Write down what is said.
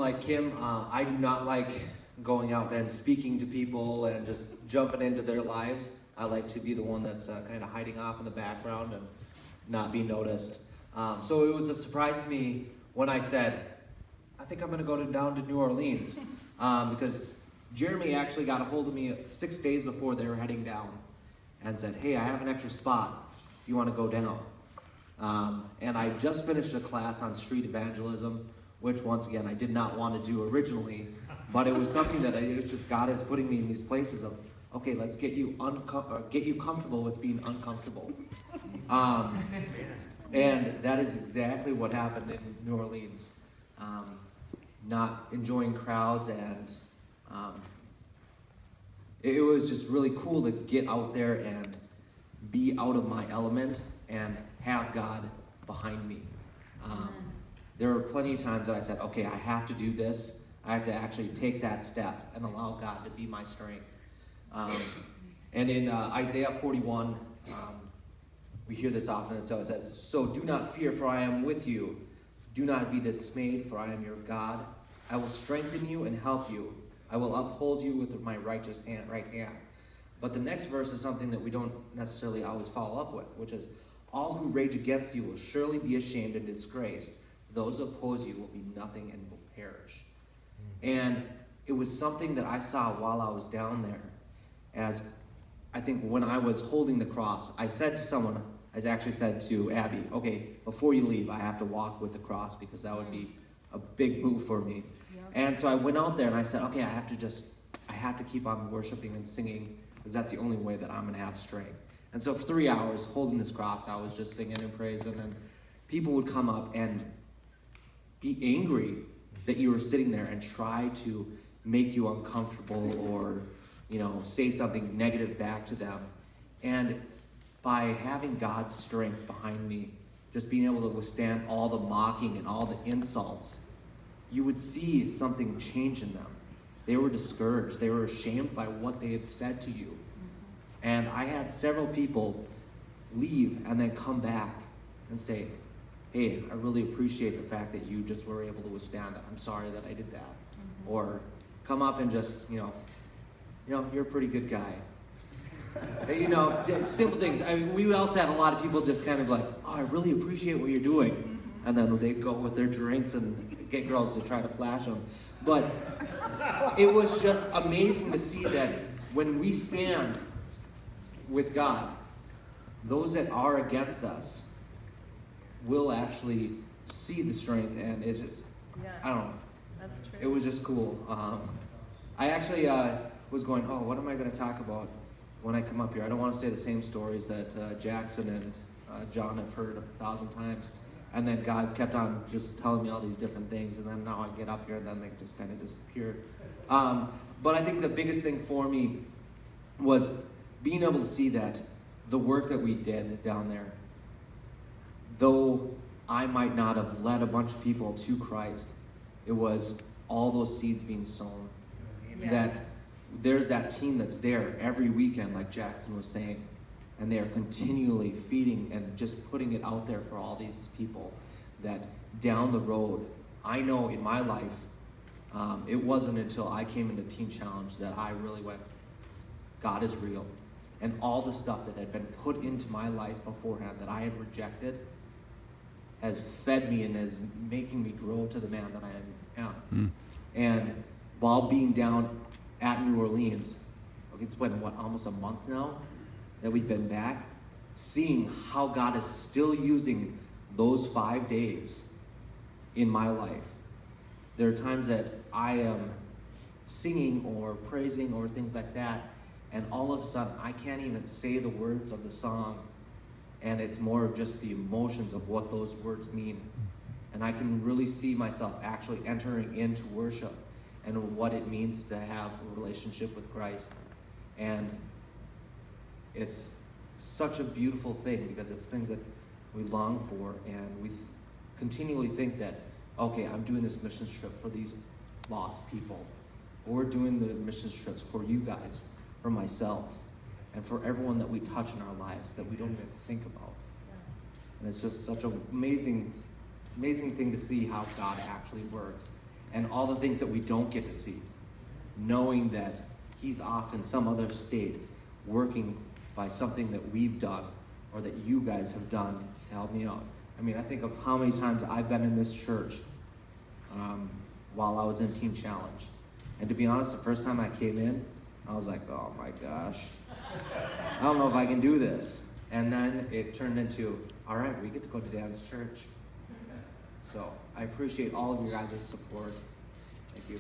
like Kim, I do not like going out and speaking to people and just jumping into their lives. I like to be the one that's kind of hiding off in the background and not be noticed. So it was a surprise to me when I said, I think I'm going to go down to New Orleans, because Jeremy actually got a hold of me 6 days before they were heading down and said, hey, I have an extra spot if you want to go down. And I just finished a class on street evangelism, which once again I did not want to do originally, but it was something that it's just God is putting me in these places of, okay, let's get you comfortable with being uncomfortable. And that is exactly what happened in New Orleans. Not enjoying crowds, and it was just really cool to get out there and be out of my element and have God behind me. There were plenty of times that I said, okay, I have to do this. I have to actually take that step and allow God to be my strength. And in Isaiah 41, we hear this often, and so it says, so do not fear, for I am with you. Do not be dismayed, for I am your God. I will strengthen you and help you. I will uphold you with my right hand. But the next verse is something that we don't necessarily always follow up with, which is, all who rage against you will surely be ashamed and disgraced. Those who oppose you will be nothing and will perish. And it was something that I saw while I was down there. As I think when I was holding the cross, I said to someone, I actually said to Abby, okay, before you leave, I have to walk with the cross because that would be a big move for me. Yep. And so I went out there and I said, okay, I have to keep on worshiping and singing because that's the only way that I'm going to have strength. And so for 3 hours holding this cross, I was just singing and praising, and people would come up and be angry that you were sitting there and try to make you uncomfortable or, say something negative back to them. And by having God's strength behind me, just being able to withstand all the mocking and all the insults, you would see something change in them. They were discouraged. They were ashamed by what they had said to you. And I had several people leave and then come back and say, hey, I really appreciate the fact that you just were able to withstand it. I'm sorry that I did that. Or come up and just, you're a pretty good guy. Simple things. I mean, we also had a lot of people just kind of like, oh, I really appreciate what you're doing. And then they'd go with their drinks and get girls to try to flash them. But it was just amazing to see that when we stand with God, those that are against us will actually see the strength, and it's just, I don't know. That's true. It was just cool. I actually was going, oh, what am I going to talk about when I come up here? I don't want to say the same stories that Jackson and John have heard 1,000 times. And then God kept on just telling me all these different things, and then now I get up here and then they just kind of disappear. But I think the biggest thing for me was being able to see that the work that we did down there, though I might not have led a bunch of people to Christ, it was all those seeds being sown. Yes. That there's that team that's there every weekend, like Jackson was saying, and they are continually feeding and just putting it out there for all these people that down the road, I know in my life, it wasn't until I came into Teen Challenge that I really went, God is real. And all the stuff that had been put into my life beforehand that I had rejected has fed me and is making me grow to the man that I am. And while being down at New Orleans, it's been, almost a month now that we've been back, seeing how God is still using those 5 days in my life. There are times that I am singing or praising or things like that, and all of a sudden I can't even say the words of the song, and it's more of just the emotions of what those words mean. And I can really see myself actually entering into worship and what it means to have a relationship with Christ. And it's such a beautiful thing because it's things that we long for, and we continually think that, okay, I'm doing this mission trip for these lost people. Or we're doing the mission trips for you guys, for myself, and for everyone that we touch in our lives that we don't even think about. And it's just such an amazing thing to see how God actually works. and all the things that we don't get to see, knowing that he's off in some other state working by something that we've done or that you guys have done to help me out. I mean, I think of how many times I've been in this church while I was in Teen Challenge. And to be honest, the first time I came in, I was like, oh my gosh, I don't know if I can do this. And then it turned into, all right, we get to go to Dan's church. So I appreciate all of you guys' support. Thank you.